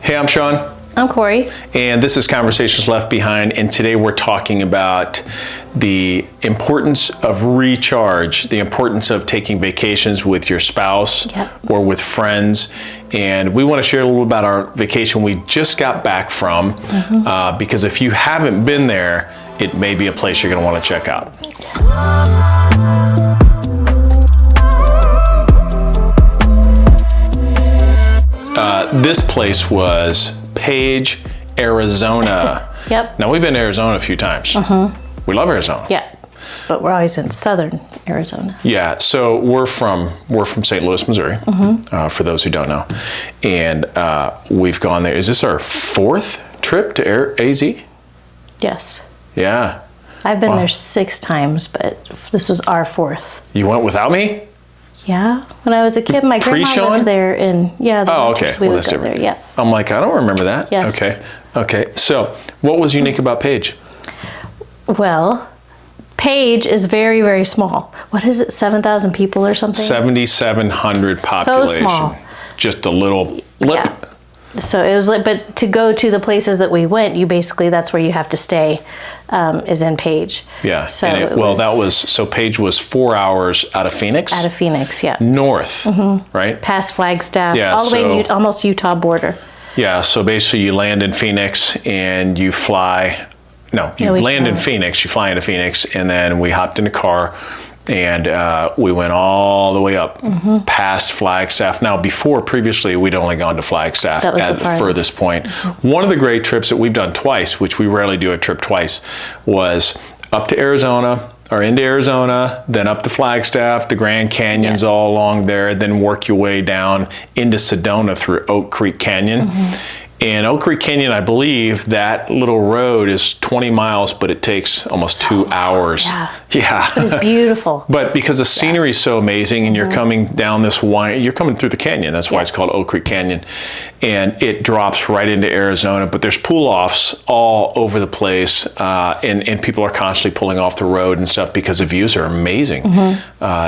Hey, I'm Sean. I'm Corey. And this is Conversations Left Behind. And today we're talking about the importance of recharge, the importance of taking vacations with your spouse or with friends. And we want to share a little about our vacation we just got back from, because if you haven't been there, it may be a place you're going to want to check out. This place was Page, Arizona. Yep. Now, we've been to Arizona a few times. We love Arizona. Yeah, but we're always in southern Arizona. Yeah, so we're from St. Louis, Missouri, for those who don't know. And we've gone there. Is this our fourth trip to AZ? Yes. Yeah. I've been there 6 times, but this was our 4th. You went without me? Yeah. When I was a kid, my grandma Pre-Sean? lived there in, Oh, okay. we Well, would that's go different. there, yeah. I'm like, I don't remember that. Yes. Okay. So, what was unique about Page? Well, Page is very, very small. What is it, 7,000 people or something? 7,700 population. So small. Just a little blip. Yeah. So it was like, but to go to the places that we went, you basically, that's where you have to stay, is in Page. Yeah. So and so Page was 4 hours out of Phoenix. Out of Phoenix, yeah. North, right? Past Flagstaff, Yeah, all the way to almost Utah border. Yeah, so basically you land in Phoenix and you fly, land in Phoenix, you fly into Phoenix, and then we hopped in a car and we went all the way up past Flagstaff. Now, previously, we'd only gone to Flagstaff at the furthest point. One of the great trips that we've done twice, which we rarely do a trip twice, was up to Arizona, or into Arizona, then up to Flagstaff, the Grand Canyon's all along there, then work your way down into Sedona through Oak Creek Canyon. And Oak Creek Canyon, I believe that little road is 20 miles, but it takes almost 2 hours. Yeah. But it's beautiful. But because the scenery is so amazing and you're coming down this you're coming through the canyon. That's why it's called Oak Creek Canyon. And it drops right into Arizona, but there's pull-offs all over the place. And people are constantly pulling off the road and stuff because the views are amazing.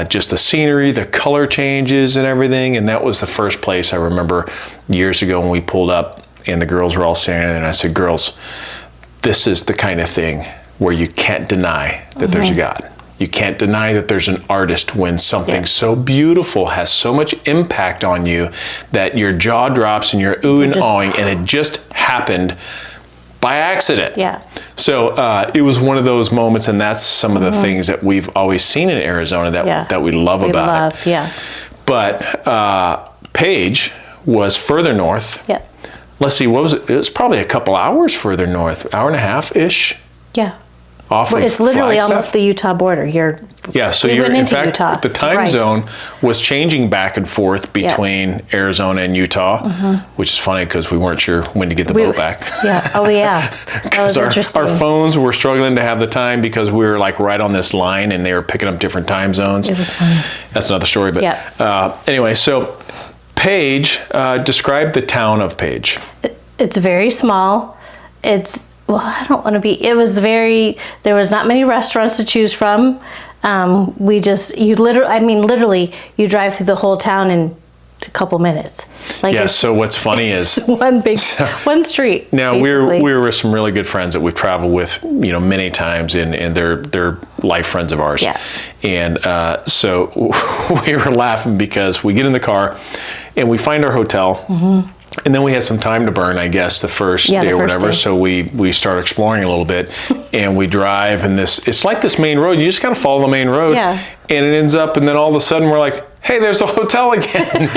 Just the scenery, the color changes and everything. And that was the first place I remember years ago when we pulled up. And the girls were all standing there, and I said, girls, this is the kind of thing where you can't deny that there's a God. You can't deny that there's an artist when something so beautiful has so much impact on you that your jaw drops and you're ooh and awing, and it just happened by accident. Yeah. So it was one of those moments, and that's some of the things that we've always seen in Arizona that we love about it. But Page was further north. Yeah. Let's see, what was it? It was probably a couple hours further north, hour and a half-ish. Yeah. Off of it's literally Flagstaff. Almost the Utah border. So you're in fact Utah. The time zone was changing back and forth between Arizona and Utah, which is funny because we weren't sure when to get the boat back. Yeah. Oh yeah. That was interesting. Our phones were struggling to have the time because we were like right on this line and they were picking up different time zones. It was funny. That's another story, but anyway, so Page, describe the town of Page. It's very small. There was not many restaurants to choose from. Literally, you drive through the whole town in a couple minutes. So what's funny is one street. Now we were with some really good friends that we've traveled with, many times, and they're life friends of ours. Yeah. And so we were laughing because we get in the car and we find our hotel. And then we had some time to burn, I guess, the first day or whatever. So we start exploring a little bit, and we drive, and it's like this main road. You just kind of follow the main road, and it ends up, and then all of a sudden we're like, hey, there's a hotel again.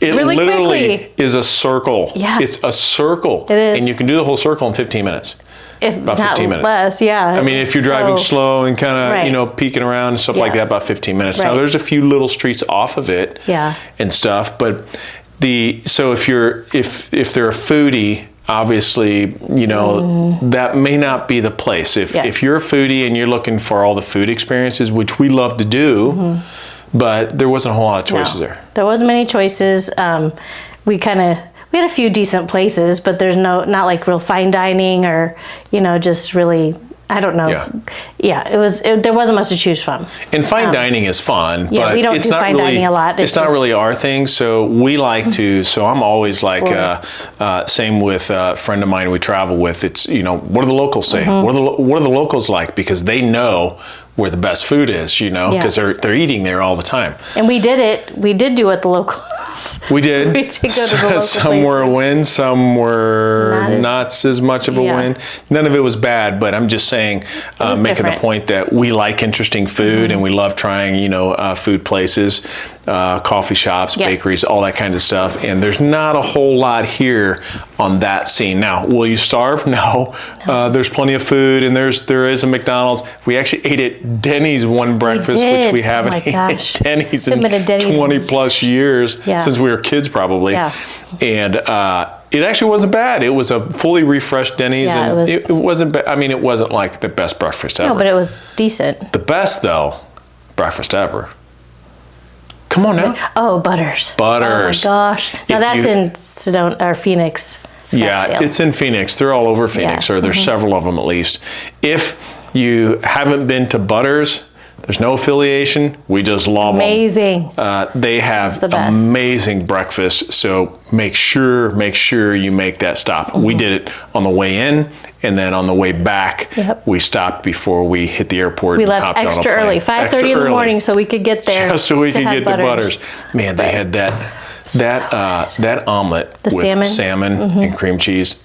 It really literally quickly. is a circle. Yeah. It's a circle. It is. And you can do the whole circle in 15 minutes. About 15 minutes. Less, yeah. I mean, if you're driving slow and kind of, peeking around and stuff like that, about 15 minutes. Now, there's a few little streets off of it and stuff, but so if they're a foodie, obviously, that may not be the place. If you're a foodie and you're looking for all the food experiences, which we love to do, but there wasn't a whole lot of choices there. There wasn't many choices. We had a few decent places, but there's not like real fine dining or, just really I don't know. Yeah, there wasn't much to choose from. And fine dining is fun, yeah, but we don't it's do not fine really, dining a lot. It's not really our thing. So we like to. So I'm always like, same with a friend of mine we travel with. It's what do the locals say? What are the locals like? Because they know where the best food is. Because they're eating there all the time. And we did it. We did do what the locals. We did. We did go to the local some were a win, some were not as much of a win. None of it was bad, but I'm just saying, making the point that we like interesting food and we love trying, food places, coffee shops, bakeries, all that kind of stuff. And there's not a whole lot here on that scene. Now, will you starve? No. There's plenty of food, and there is a McDonald's. We actually ate at Denny's one breakfast, which we haven't eaten at Denny's in 20 plus years since we were kids, probably. Yeah. And it actually wasn't bad. It was a fully refreshed Denny's, and it wasn't bad. I mean, it wasn't like the best breakfast ever. No, but it was decent. The best, though, breakfast ever. Come on now. Oh, Butters. Butters. Oh my gosh. Now that's in Sedona or Phoenix. Yeah, it's in Phoenix. They're all over Phoenix, or there's several of them at least. If you haven't been to Butters, there's no affiliation. We just love them. They have amazing breakfast. So make sure you make that stop. We did it on the way in, and then on the way back, we stopped before we hit the airport. We left extra early, 5:30 in the morning, so we could get there. Just so we could get to Butters. Man, they had that omelet with salmon and cream cheese.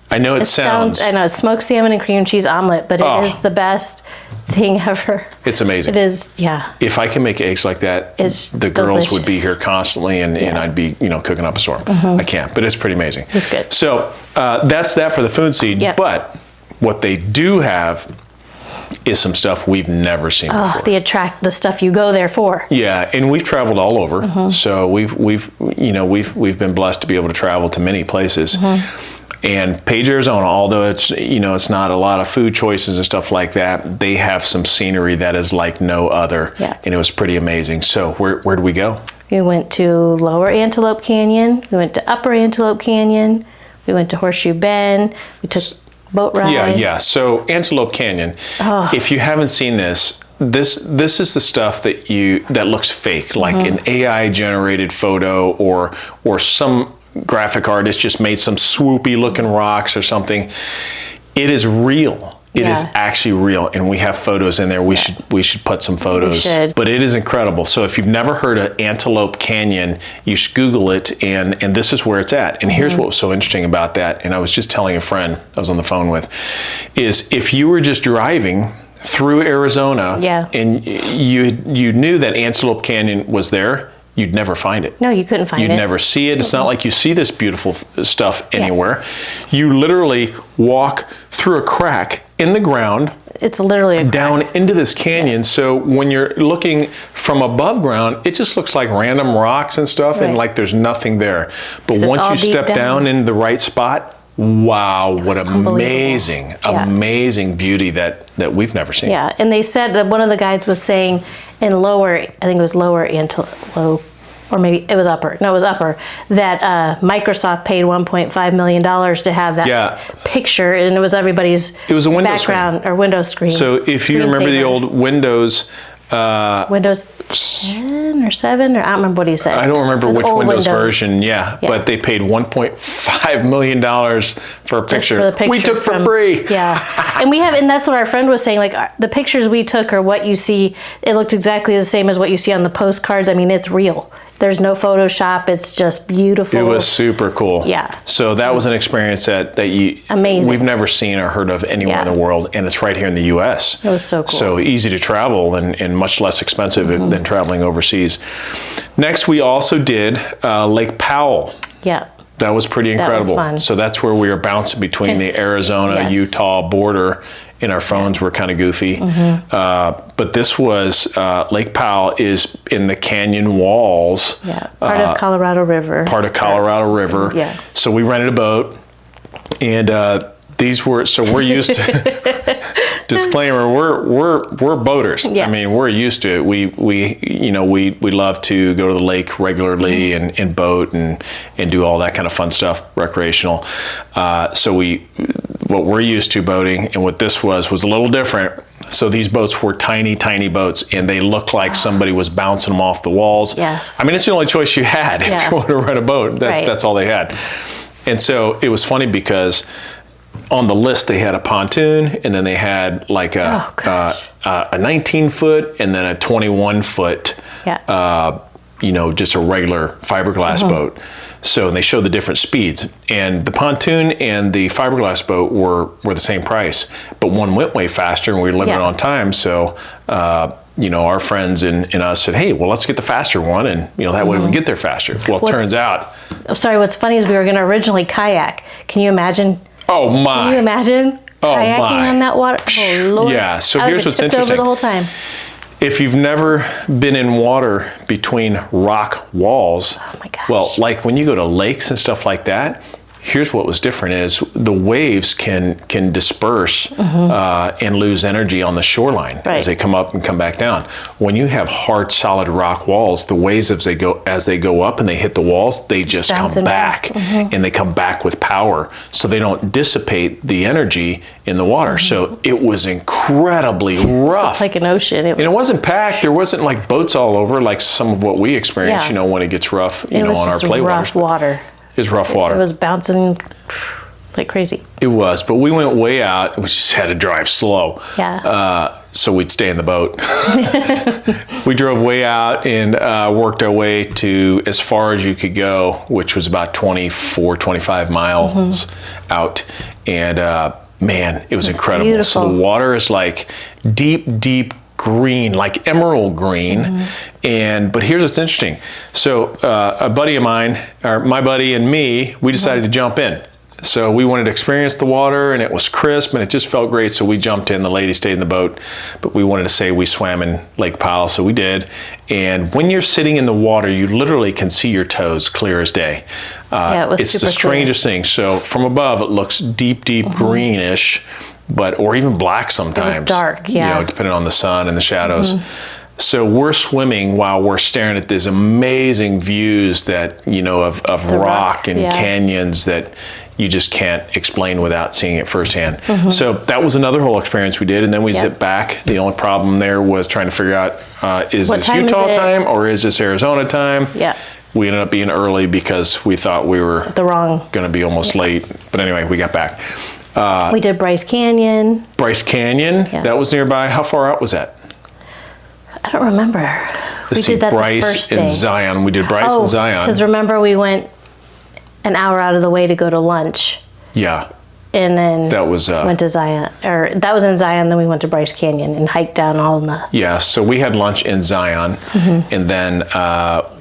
I know it sounds. I know, it's smoked salmon and cream cheese omelet, but it is the best thing ever. It's amazing. It is, yeah. If I can make eggs like that, the girls would be here constantly, and I'd be, cooking up a storm. I can't, but it's pretty amazing. It's good. So that's that for the food scene. Yep. But what they do have is some stuff we've never seen before. The stuff you go there for. Yeah, and we've traveled all over. So we've been blessed to be able to travel to many places. And Page, Arizona, although it's not a lot of food choices and stuff like that, they have some scenery that is like no other. Yeah. And it was pretty amazing. So where did we go? We went to Lower Antelope Canyon. We went to Upper Antelope Canyon. We went to Horseshoe Bend. We took boat ride. Yeah. So Antelope Canyon, if you haven't seen this is the stuff that looks fake, like an AI generated photo or some graphic artist just made some swoopy looking rocks or something. It is real. It is actually real, and we have photos in there. We should put some photos. But it is incredible. So if you've never heard of Antelope Canyon, you should Google it, and this is where it's at. And here's what was so interesting about that, and I was just telling a friend I was on the phone with, is if you were just driving through Arizona and you knew that Antelope Canyon was there, you'd never find it. No, you couldn't find it. You'd never see it. It's not like you see this beautiful stuff anywhere. You literally walk through a crack in the ground. It's literally a down into this canyon. So when you're looking from above ground, it just looks like random rocks and stuff, and like there's nothing there. But once you step down into the right spot, wow, what amazing beauty that we've never seen. Yeah, and they said that one of the guides was saying in Lower, I think it was Lower Antelope, or maybe it was Upper. No, it was Upper. That Microsoft paid $1.5 million to have that picture, and it was everybody's a window background screen. Or window screen. So if you remember the old Windows. Windows 10 or 7, or I don't remember what he said. I don't remember which Windows version, but they paid $1.5 million for a picture. For the picture we took for free. Yeah, and that's what our friend was saying. Like the pictures we took are what you see. It looked exactly the same as what you see on the postcards. I mean, it's real. There's no Photoshop. It's just beautiful. It was super cool. Yeah. So that was an experience that we've never seen or heard of anywhere in the world, and it's right here in the U.S. It was so cool. So easy to travel and much less expensive than traveling overseas. Next, we also did Lake Powell. Yeah. That was pretty incredible. That was fun. So that's where we were bouncing between the Arizona-Utah border, and our phones were kind of goofy. But this was, Lake Powell is in the canyon walls. Yeah, part of Colorado River. Part of Colorado River. Yeah. So we rented a boat, and we're used to, disclaimer, we're boaters. Yeah. I mean, we're used to it. We love to go to the lake regularly and boat and do all that kind of fun stuff, recreational. So we what we're used to boating and what this was a little different. So these boats were tiny, tiny boats, and they looked like somebody was bouncing them off the walls. Yes. I mean, it's the only choice you had if you want to rent a boat. That's all they had. And so it was funny because on the list they had a pontoon, and then they had like a 19-foot and then a 21-foot, just a regular fiberglass boat. So they showed the different speeds, and the pontoon and the fiberglass boat were the same price, but one went way faster, and we were limited on time. So, our friends and us said, "Hey, well, let's get the faster one, and that way we can get there faster." Well, it turns out. Sorry, what's funny is we were going to originally kayak. Can you imagine? Oh my! Can you imagine kayaking on that water? Oh Lord! Yeah. So here's what's interesting. Over the whole time. If you've never been in water between rock walls, oh my gosh. Well, like when you go to lakes and stuff like that, here's what was different is the waves can disperse and lose energy on the shoreline as they come up and come back down. When you have hard, solid rock walls, the waves as they go up and they hit the walls, they just come back and they come back with power, so they don't dissipate the energy in the water. So it was incredibly rough. It's like an ocean. And it wasn't packed. There wasn't like boats all over like some of what we experience. When it gets rough, on our play rough water. It's rough water. It was bouncing like crazy. It was, but we went way out. We just had to drive slow. Yeah. So we'd stay in the boat. We drove way out and worked our way to as far as you could go, which was about 24, 25 miles out. And man, it was incredible. Beautiful. So the water is like deep green, like emerald green. But here's what's interesting. So a buddy of mine, or my buddy and me, we decided to jump in. So we wanted to experience the water, and it was crisp and it just felt great. So we jumped in, the lady stayed in the boat, but we wanted to say we swam in Lake Powell. So we did. And when you're sitting in the water, you literally can see your toes clear as day. It was it's super the strangest thing. So from above, it looks deep greenish, or even black sometimes. It was dark, depending on the sun and the shadows. So we're swimming while we're staring at these amazing views that, of rock and canyons that you just can't explain without seeing it firsthand. So that was another whole experience we did. And then we zipped back. The only problem there was trying to figure out, is this Utah time or is this Arizona time? Yeah. We ended up being early because we thought we were going to be almost late. But anyway, we got back. We did Bryce Canyon. That was nearby. How far out was that? I don't remember. We did that Bryce the first day. and Zion. We did Bryce and Zion. Because remember we went an hour out of the way to go to lunch. Yeah. And then that was went to Zion, or that was in Zion. Then we went to Bryce Canyon and hiked down all in the. Yeah, so we had lunch in Zion, and then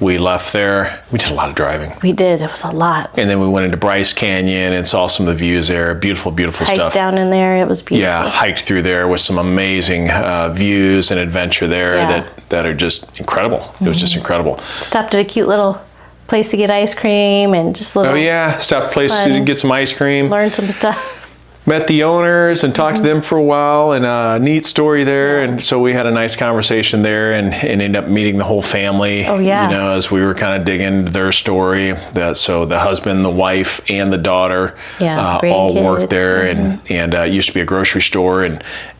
we left there. We did a lot of driving. We did. It was a lot. And then we went into Bryce Canyon and saw some of the views there. Beautiful stuff. Hiked down in there. It was beautiful. Yeah, hiked through there with some amazing views and adventure there that are just incredible. It was just incredible. Stopped at a cute little place to get ice cream and just little. Oh yeah, stopped a place to get some ice cream. Learn some stuff. Met the owners and talked to them for a while, and a neat story there. And so we had a nice conversation there, and ended up meeting the whole family. Oh yeah. As we were kind of digging into their story. So the husband, the wife, and the daughter all worked there, and used to be a grocery store,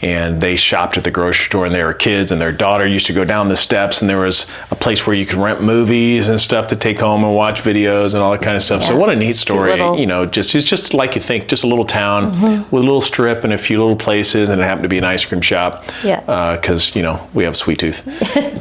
and they shopped at the grocery store, and they were kids, and their daughter used to go down the steps, and there was a place where you could rent movies and stuff to take home and watch videos and all that kind of stuff. So what a neat story. It's just like you think, just a little town. With a little strip and a few little places, and it happened to be an ice cream shop. Yeah. Because we have a sweet tooth,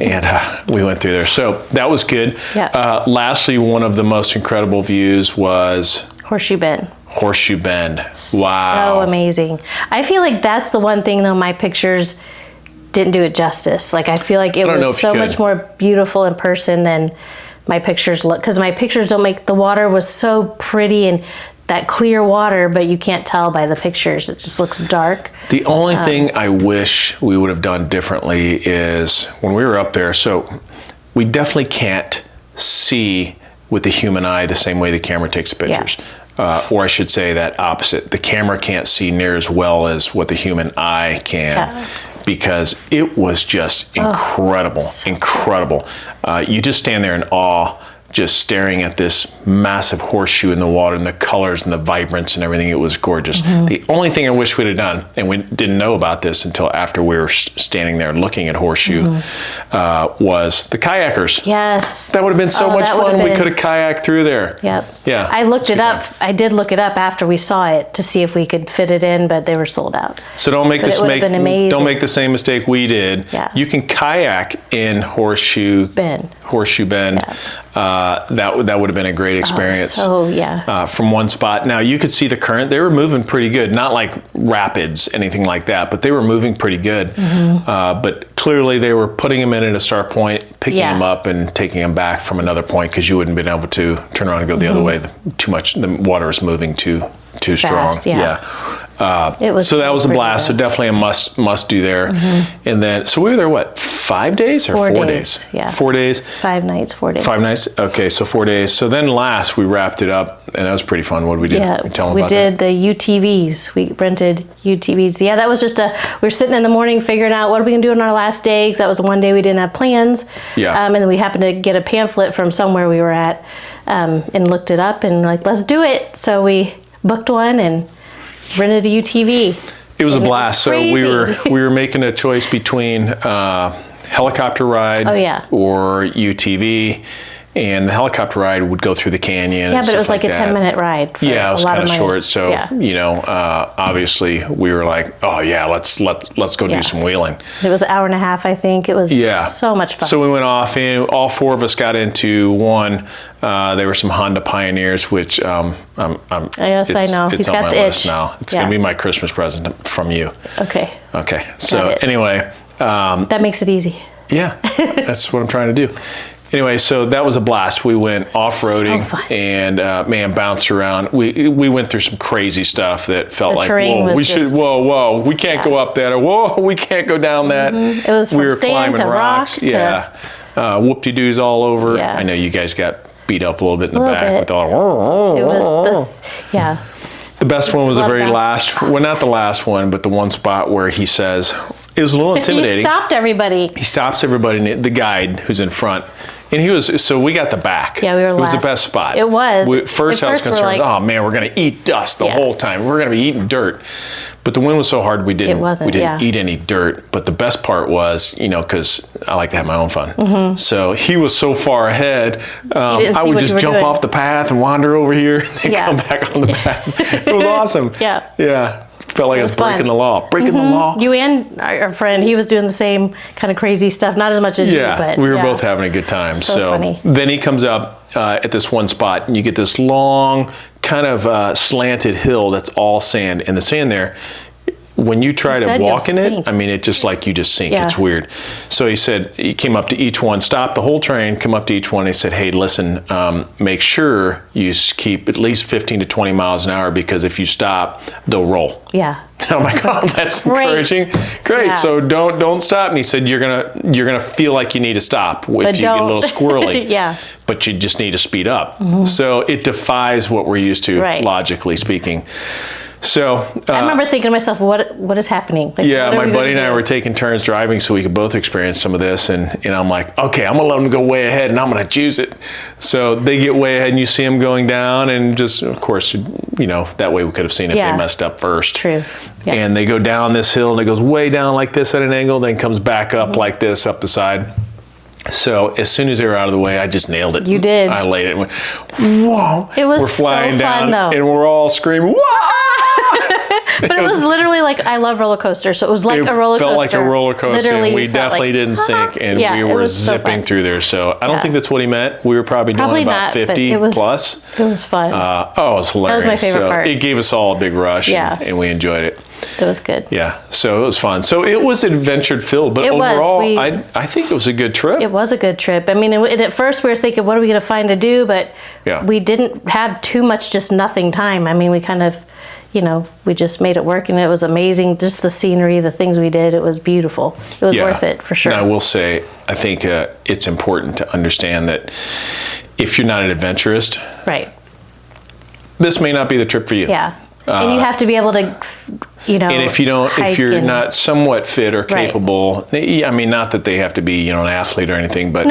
and we went through there. So that was good. Yeah. Lastly, one of the most incredible views was Horseshoe Bend. Horseshoe Bend. Wow. So amazing. I feel like that's the one thing though my pictures didn't do it justice. Like I feel like it was so much more beautiful in person than my pictures look, because my pictures don't make, the water was so pretty and that clear water, but you can't tell by the pictures. It just looks dark. The only thing I wish we would have done differently is when we were up there, so we definitely can't see with the human eye the same way the camera takes the pictures. Or I should say that opposite. The camera can't see near as well as what the human eye can. Because it was just incredible, incredible. You just stand there in awe just staring at this massive horseshoe in the water and the colors and the vibrance and everything. It was gorgeous. The only thing I wish we'd have done, and we didn't know about this until after we were standing there looking at Horseshoe, was the kayakers. Yes. That would have been so much fun. We could have kayaked through there. Yep. Yeah. I looked it up. I did look it up after we saw it to see if we could fit it in, but they were sold out. So don't make don't make the same mistake we did. Yeah. You can kayak in Horseshoe Bend. Yeah. That would have been a great experience. From one spot. Now you could see the current. They were moving pretty good. Not like rapids, anything like that, but they were moving pretty good. But clearly they were putting them in at a start point, picking them up and taking them back from another point because you wouldn't have been able to turn around and go the other way. Too much. The water was moving too strong. It was so that was a blast. Good. So definitely a must do there. And then so we were there 5 days or 4 days? Yeah. 4 days. 5 nights, 4 days. 5 nights. Okay, so 4 days. So then last we wrapped it up, and that was pretty fun. What did we do? Yeah, we did the UTVs. We rented UTVs. Yeah, that was just we were sitting in the morning figuring out what are we gonna do on our last day. 'Cause that was the one day we didn't have plans. Yeah. And then we happened to get a pamphlet from somewhere we were at, and looked it up and like, let's do it. So we booked one and rented a UTV. It was a blast. So we were making a choice between helicopter ride or UTV, and the helicopter ride would go through the canyon. Yeah, but it was like a 10-minute ride. For yeah, it was kind of short. So yeah. Obviously we were like, oh yeah, let's go do some wheeling. It was an hour and a half, I think. It was so much fun. So we went off, and all 4 of us got into one. There were some Honda Pioneers, which yes, I know. It's on my list now. It's going to be my Christmas present from you. Okay. So anyway, that makes it easy. Yeah, that's what I'm trying to do. Anyway, so that was a blast. We went off-roading and bounced around. We went through some crazy stuff that felt like, whoa, we can't go up that, or whoa, we can't go down that. It was from sand to rocks. Whoop-de-doos all over. Yeah. I know you guys got beat up a little bit in the back with all. It was The best one was the very last. Well, not the last one, but the one spot where he says it was a little intimidating. He stopped everybody. He stops everybody. The guide who's in front. And so we got the back. Yeah, we were last. It was the best spot. It was. First I was concerned, oh man, we're going to eat dust the whole time. We're going to be eating dirt. But the wind was so hard we didn't eat any dirt. But the best part was, because I like to have my own fun. So he was so far ahead, I would just jump off the path and wander over here and then come back on the path. It was awesome. Yeah. Felt like I was breaking the law. Breaking the law. You and our friend, he was doing the same kind of crazy stuff. Not as much as you, but we were both having a good time. So funny. Then he comes up at this one spot, and you get this long, kind of slanted hill that's all sand. And the sand there, when you try to walk in it, I mean, it's just like you just sink. Yeah. It's weird. So he said, he came up to each one, stopped the whole train, come up to each one. He said, hey, listen, make sure you keep at least 15 to 20 miles an hour, because if you stop, they'll roll. Yeah. Oh my God, that's encouraging. Great. Yeah. So don't stop. And he said, you're gonna feel like you need to stop if you get a little squirrely. Yeah. But you just need to speed up. So it defies what we're used to, logically speaking. So I remember thinking to myself, what is happening? Like, my buddy and I were taking turns driving so we could both experience some of this, and I'm like, okay, I'm gonna let them go way ahead and I'm gonna juice it. So they get way ahead and you see them going down, and just, of course, that way we could have seen if they messed up first. True. Yeah. And they go down this hill, and it goes way down like this at an angle, then comes back up like this up the side. So as soon as they were out of the way, I just nailed it. You did. I laid it and went, whoa. It was we're flying so down fun, though. And we're all screaming, whoa! But it was literally like, I love roller coasters, so it was like a roller coaster. It felt like a roller coaster, literally, and we definitely didn't sink, and we were zipping through there. So I don't think that's what he meant. We were probably doing about 50 plus. It was fun. It was hilarious. That was my favorite part. It gave us all a big rush, and we enjoyed it. It was good. Yeah, so it was fun. So it was adventure filled, but overall, I think it was a good trip. It was a good trip. I mean, at first we were thinking, what are we going to find to do? But we didn't have too much just nothing time. I mean, we kind of, we just made it work, and it was amazing. Just the scenery, the things we did, it was beautiful. It was worth it for sure. And I will say, I think it's important to understand that if you're not an adventurist, this may not be the trip for you. Yeah. And you have to be able to, and if you're not somewhat fit or capable, I mean, not that they have to be, an athlete or anything, but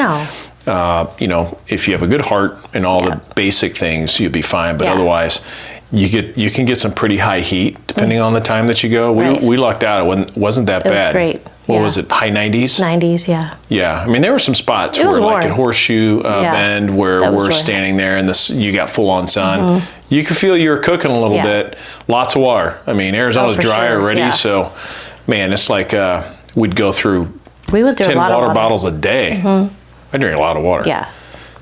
You know, if you have a good heart and all the basic things, you'll be fine. But otherwise, you can get some pretty high heat depending on the time that you go. We lucked out. It wasn't that bad. It was great. What was it? High 90s? 90s, yeah. Yeah. I mean, there were some spots where, like at Horseshoe Bend, where we're standing there and you got full on sun. You could feel you were cooking a little bit. Lots of water. I mean, Arizona's dry already. So, man, it's like we'd go through 10 water bottles a day. I drink a lot of water. Yeah.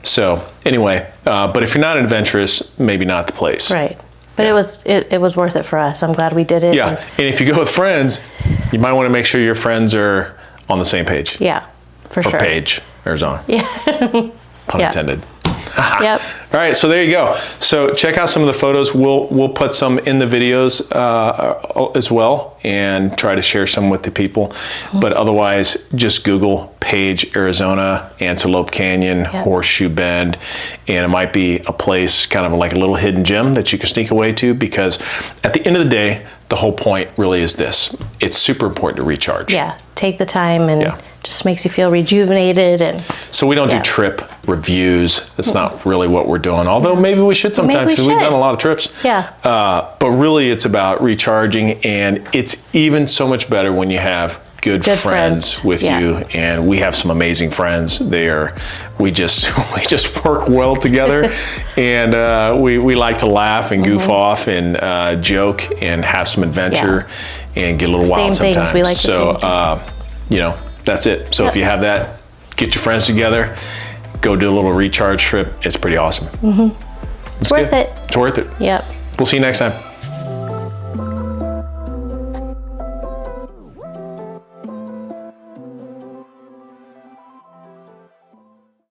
So anyway, but if you're not adventurous, maybe not the place. Right. But it was worth it for us. I'm glad we did it. Yeah. And if you go with friends, you might want to make sure your friends are on the same page. Yeah, for sure. Page, Arizona. Yeah. Pun intended. Yep. All right, so there you go. So check out some of the photos. We'll put some in the videos as well, and try to share some with the people. But otherwise, just Google Page, Arizona, Antelope Canyon, Horseshoe Bend, and it might be a place, kind of like a little hidden gem that you can sneak away to, because at the end of the day, the whole point really is this. It's super important to recharge. Yeah, take the time and just makes you feel rejuvenated. And so we don't do trip reviews. That's not really what we're doing. Although maybe we should sometimes, because we've done a lot of trips. Yeah. But really it's about recharging, and it's even so much better when you have good friends with you, and we have some amazing friends. We just work well together, and we like to laugh and goof off and joke and have some adventure and get a little wild sometimes. We like you know, that's it. So if you have that, get your friends together, go do a little recharge trip. It's pretty awesome. It's worth it. It's worth it. Yep. We'll see you next time.